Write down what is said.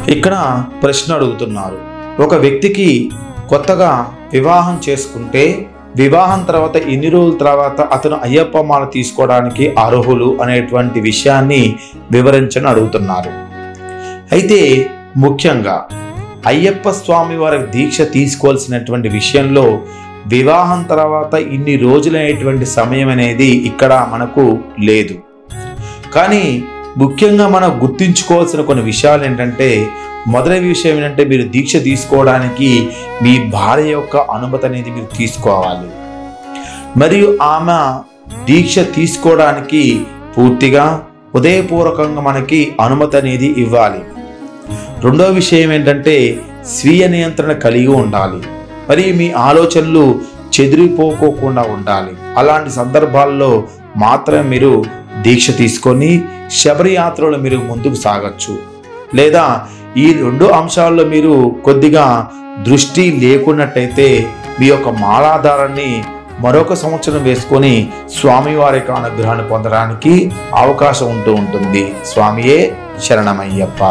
ఇక్కడ ప్రశ్న అడుగుతున్నారు, ఒక వ్యక్తికి కొత్తగా వివాహం చేసుకుంటే వివాహం తర్వాత ఎన్ని రోజుల తర్వాత అతను అయ్యప్ప మాల తీసుకోవడానికి అర్హులు అనేటువంటి విషయాన్ని వివరించని అడుగుతున్నారు. అయితే ముఖ్యంగా అయ్యప్ప స్వామి వారి దీక్ష తీసుకోవాల్సినటువంటి విషయంలో వివాహం తర్వాత ఇన్ని రోజులైనటువంటి సమయం అనేది ఇక్కడ మనకు లేదు. కానీ ముఖ్యంగా మనం గుర్తుంచుకోవాల్సిన కొన్ని విషయాలు ఏంటంటే, మొదటి విషయం ఏంటంటే మీరు దీక్ష తీసుకోవడానికి మీ భార్య యొక్క అనుమతి అనేది మీరు తీసుకోవాలి. మరియు ఆమె దీక్ష తీసుకోవడానికి పూర్తిగా హృదయపూర్వకంగా మనకి అనుమతి అనేది ఇవ్వాలి. రెండవ విషయం ఏంటంటే స్వీయ నియంత్రణ కలిగి ఉండాలి. మరి మీ ఆలోచనలు చెదిరిపోకోకుండా ఉండాలి. అలాంటి సందర్భాల్లో మాత్రమే మీరు దీక్ష తీసుకొని శబరి యాత్రలో మీరు ముందుకు సాగచ్చు. లేదా ఈ రెండు అంశాల్లో మీరు కొద్దిగా దృష్టి లేకున్నట్టయితే మీ యొక్క మాలాధారాన్ని మరొక సంవత్సరం వేసుకొని స్వామివారి యొక్క అనుగ్రహాన్ని పొందడానికి అవకాశం ఉంటుంది. స్వామియే శరణమయ్యప్ప.